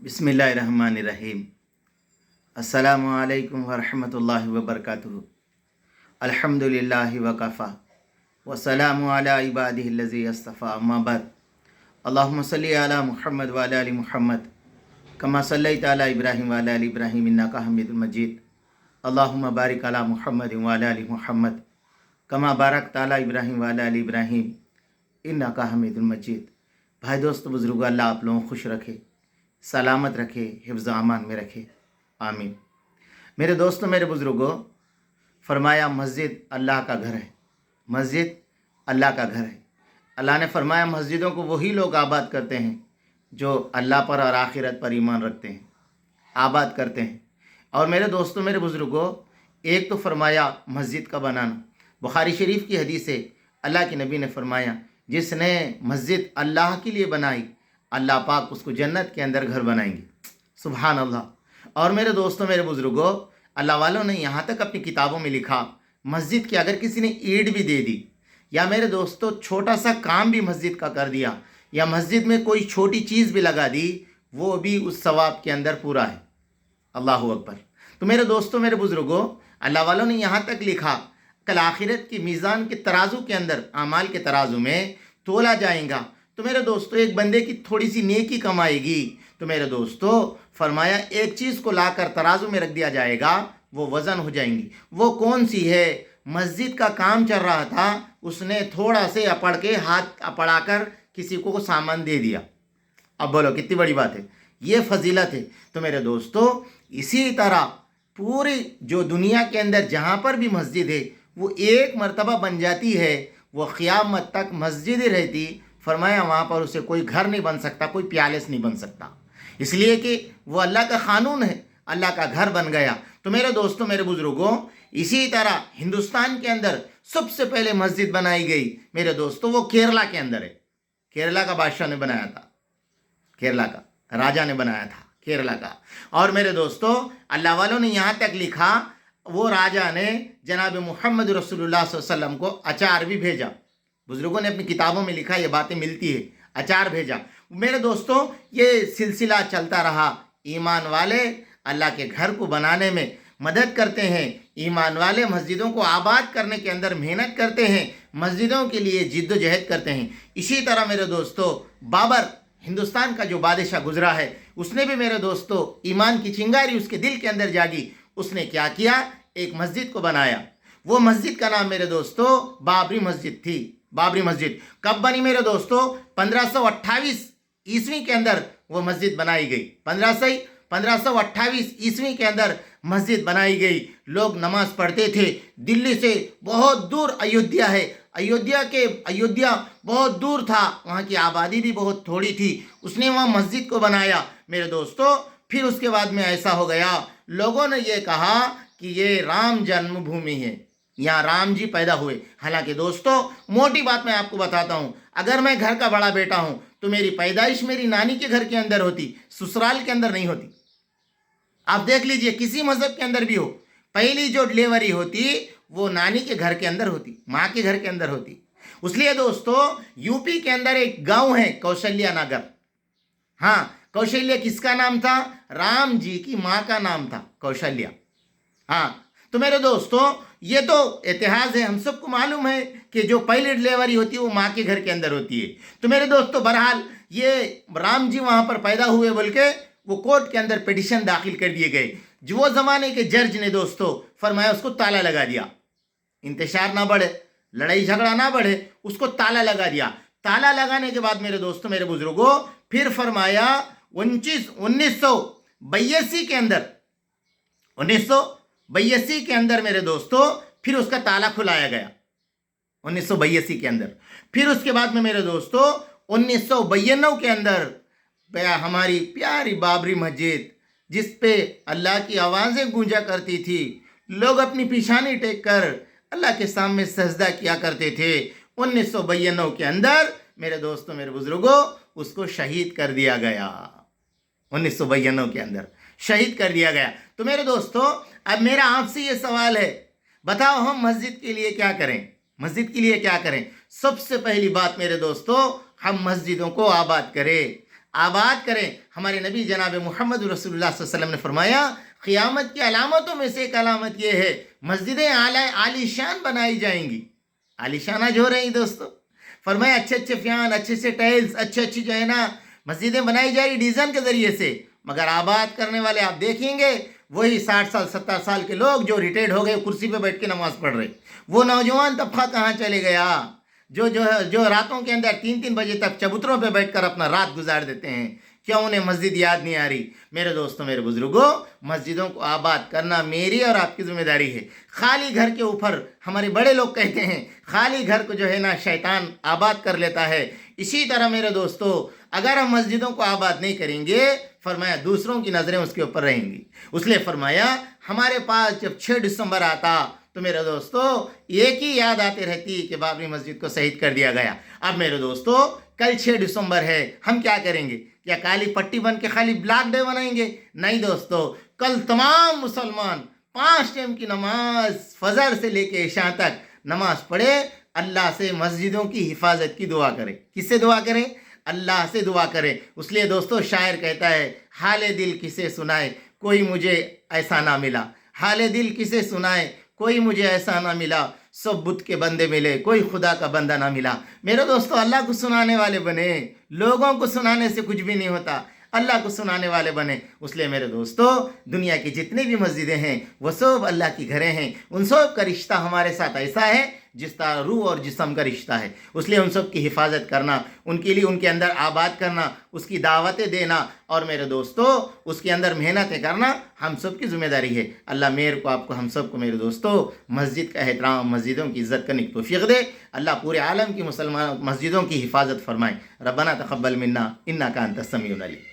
बिस्मिल्लाहिर्रहमानिर्रहीम। अस्सलामु अलैकुम वरहमतुल्लाहि वबरकातुहू। अल्हम्दुलिल्लाहि वकफ़ा वस्सलामु अला इबादिहिल्लज़ी अस्तफ़ा, अम्मा बाद। अल्लाहुम्मा सल्लि अला मुहम्मद व अला आलि मुहम्मद कमा सल्लैता अला इब्राहीम व अला आलि इब्राहीम इन्नका हमीदुम मजीद। अल्लाहुम्मा बारिक अला मुहम्मद व अला आलि मुहम्मद कमा बारकता अला इब्राहीम व अला आलि इब्राहीम इन्नका हमीदुम मजीद। भाई दोस्तों बुज़ुर्गों, अल्लाह आप लोगों को खुश रखे, सलामत रखे, हिफ्ज़ अमान में रखे, आमीन। मेरे दोस्तों, मेरे बुज़ुर्गों, फरमाया मस्जिद अल्लाह का घर है। मस्जिद अल्लाह का घर है। अल्लाह ने फरमाया मस्जिदों को वही लोग आबाद करते हैं जो अल्लाह पर और आखिरत पर ईमान रखते हैं, आबाद करते हैं। और मेरे दोस्तों, मेरे बुज़ुर्गों, एक तो फरमाया मस्जिद का बनाना। बुखारी शरीफ की हदीस है, अल्लाह के नबी ने फरमाया जिसने मस्जिद अल्लाह के लिए बनाई, अल्लाह पाक उसको जन्नत के अंदर घर बनाएंगे। सुभान अल्लाह। और मेरे दोस्तों, मेरे बुज़ुर्गों, अल्लाह वालों ने यहाँ तक अपनी किताबों में लिखा, मस्जिद की अगर किसी ने ईंट भी दे दी, या मेरे दोस्तों छोटा सा काम भी मस्जिद का कर दिया, या मस्जिद में कोई छोटी चीज़ भी लगा दी, वो भी उस सवाब के अंदर पूरा है। अल्लाहु अकबर। तो मेरे दोस्तों, मेरे बुज़ुर्गों, अल्लाह वालों ने यहाँ तक लिखा, कल आखिरत की मीज़ान के तराजू के अंदर, आमाल के तराजू में तोला जाएगा। तो मेरे दोस्तों, एक बंदे की थोड़ी सी नेकी कमाएगी, तो मेरे दोस्तों फरमाया एक चीज़ को लाकर तराजू में रख दिया जाएगा, वो वज़न हो जाएंगी। वो कौन सी है? मस्जिद का काम चल रहा था, उसने थोड़ा से अपड़ के हाथ अपड़ाकर किसी को सामान दे दिया। अब बोलो कितनी बड़ी बात है, ये फजीलत है। तो मेरे दोस्तों इसी तरह पूरी जो दुनिया के अंदर जहाँ पर भी मस्जिद है, वो एक मर्तबा बन जाती है, वो क़यामत तक मस्जिद ही रहती। फरमाया वहाँ पर उसे कोई घर नहीं बन सकता, कोई प्यालेस नहीं बन सकता, इसलिए कि वो अल्लाह का क़ानून है, अल्लाह का घर बन गया। तो मेरे दोस्तों, मेरे बुज़ुर्गों, इसी तरह हिंदुस्तान के अंदर सबसे पहले मस्जिद बनाई गई, मेरे दोस्तों, वो केरला के अंदर है। केरला का बादशाह ने बनाया था, केरला का राजा ने बनाया था केरला का। और मेरे दोस्तों अल्लाह वालों ने यहाँ तक लिखा, वो राजा ने जनाब मुहम्मद रसूलुल्लाह सल्लल्लाहु अलैहि वसल्लम को अचार भी भेजा। बुजुर्गों ने अपनी किताबों में लिखा, ये बातें मिलती है, अचार भेजा। मेरे दोस्तों ये सिलसिला चलता रहा। ईमान वाले अल्लाह के घर को बनाने में मदद करते हैं, ईमान वाले मस्जिदों को आबाद करने के अंदर मेहनत करते हैं, मस्जिदों के लिए जिद्दोजहद करते हैं। इसी तरह मेरे दोस्तों बाबर, हिंदुस्तान का जो बादशाह गुजरा है, उसने भी मेरे दोस्तों ईमान की चिंगारी उसके दिल के अंदर जागी। उसने क्या किया? एक मस्जिद को बनाया। वो मस्जिद का नाम मेरे दोस्तों बाबरी मस्जिद थी। बाबरी मस्जिद कब बनी मेरे दोस्तों? 1528 ईस्वी के अंदर वो मस्जिद बनाई गई। 1528 ईस्वी के अंदर मस्जिद बनाई गई। लोग नमाज पढ़ते थे। दिल्ली से बहुत दूर अयोध्या है, अयोध्या बहुत दूर था, वहाँ की आबादी भी बहुत थोड़ी थी। उसने वहाँ मस्जिद को बनाया मेरे दोस्तों। फिर उसके बाद में ऐसा हो गया, लोगों ने ये कहा कि ये राम जन्मभूमि है, यहाँ राम जी पैदा हुए। हालांकि दोस्तों मोटी बात मैं आपको बताता हूँ, अगर मैं घर का बड़ा बेटा हूँ तो मेरी पैदाइश मेरी नानी के घर के अंदर होती, ससुराल के अंदर नहीं होती। आप देख लीजिए, किसी मज़हब के अंदर भी हो, पहली जो डिलीवरी होती वो नानी के घर के अंदर होती, माँ के घर के अंदर होती। इसलिए दोस्तों यूपी के अंदर एक गांव है कौशल्या नगर। हाँ, कौशल्या किसका नाम था? राम जी की माँ का नाम था कौशल्या। हाँ, तो मेरे दोस्तों ये तो इतिहास है, हम सबको मालूम है कि जो पहली डिलीवरी होती है वो माँ के घर के अंदर होती है। तो मेरे दोस्तों बहरहाल ये राम जी वहाँ पर पैदा हुए बोल के वो कोर्ट के अंदर पिटिशन दाखिल कर दिए गए। जो वो ज़माने के जज ने दोस्तों फरमाया उसको ताला लगा दिया, इंतशार ना बढ़े, लड़ाई झगड़ा ना बढ़े, उसको ताला लगा दिया। ताला लगाने के बाद मेरे दोस्तों, मेरे बुजुर्गों, फिर फरमाया 1982 के अंदर, 1982 के अंदर मेरे दोस्तों फिर उसका ताला खुलाया गया। 1982 के अंदर फिर उसके बाद में मेरे दोस्तों 1992 के अंदर हमारी प्यारी बाबरी मस्जिद, जिस पे अल्लाह की आवाज़ें गूंजा करती थी, लोग अपनी पिशानी टेक कर अल्लाह के सामने सजदा किया करते थे, 1992 के अंदर मेरे दोस्तों, मेरे बुजुर्गों, उसको शहीद कर दिया गया। 1992 के अंदर शहीद कर दिया गया। तो मेरे दोस्तों अब मेरा आपसे ये सवाल है, बताओ हम मस्जिद के लिए क्या करें? मस्जिद के लिए क्या करें? सबसे पहली बात मेरे दोस्तों, हम मस्जिदों को आबाद करें। آباد کریں۔ ہمارے نبی جناب محمد رسول اللہ صلی اللہ علیہ وسلم نے فرمایا قیامت کی علامتوں میں سے ایک علامت یہ ہے مسجدیں عالی شان بنائی جائیں گی۔ عالی شان آج ہو رہی دوستو، فرمایا اچھے اچھے فیان، اچھے اچھے ٹائلز، اچھے اچھی جو ہے نا مسجدیں بنائی جا رہی ڈیزائن کے ذریعے سے، مگر آباد کرنے والے آپ دیکھیں گے وہی 60 سال 70 سال کے لوگ جو ریٹائرڈ ہو گئے کرسی پہ بیٹھ کے نماز پڑھ رہے، وہ نوجوان طبقہ کہاں چلے گیا جو راتوں کے اندر 3 بجے تک چبوتروں پہ بیٹھ کر اپنا رات گزار دیتے ہیں؟ کیا انہیں مسجد یاد نہیں آ رہی؟ میرے دوستوں، میرے بزرگوں، مسجدوں کو آباد کرنا میری اور آپ کی ذمہ داری ہے۔ خالی گھر کے اوپر ہمارے بڑے لوگ کہتے ہیں خالی گھر کو جو ہے نا شیطان آباد کر لیتا ہے، اسی طرح میرے دوستو اگر ہم مسجدوں کو آباد نہیں کریں گے، فرمایا دوسروں کی نظریں اس کے اوپر رہیں گی۔ اس لیے فرمایا ہمارے پاس جب 6 دسمبر آتا تو میرے دوستو ایک ہی یاد آتی رہتی کہ بابری مسجد کو شہید کر دیا گیا۔ اب میرے دوستو کل 6 دسمبر ہے، ہم کیا کریں گے؟ کیا کالی پٹی بن کے خالی بلیک ڈے منائیں گے؟ نہیں دوستو، کل تمام مسلمان 5 ٹائم کی نماز فجر سے لے کے عشاء تک نماز پڑھے، اللہ سے مسجدوں کی حفاظت کی دعا کرے۔ کس سے دعا کرے؟ اللہ سے دعا کرے۔ اس لیے دوستو شاعر کہتا ہے حال دل کسے سنائے کوئی مجھے ایسا نہ ملا، حال دل کسے سنائے کوئی مجھے ایسا نہ ملا، سب بت کے بندے ملے کوئی خدا کا بندہ نہ ملا۔ میرے دوستو اللہ کو سنانے والے بنے، لوگوں کو سنانے سے کچھ بھی نہیں ہوتا، اللہ کو سنانے والے بنے۔ اس لیے میرے دوستو دنیا کی جتنی بھی مسجدیں ہیں وہ سب اللہ کی گھریں ہیں، ان سب کا رشتہ ہمارے ساتھ ایسا ہے جس طرح روح اور جسم کا رشتہ ہے۔ اس لیے ان سب کی حفاظت کرنا، ان کے لیے ان کے اندر آباد کرنا، اس کی دعوتیں دینا اور میرے دوستو اس کے اندر محنتیں کرنا ہم سب کی ذمہ داری ہے۔ اللہ میرے کو، آپ کو، ہم سب کو میرے دوستو مسجد کا احترام، مسجدوں کی عزت کرنے کی توفیق دے۔ اللہ پورے عالم کی مسلمان مسجدوں کی حفاظت فرمائے۔ ربنا تقبل منا انک انت السمیع العلیم۔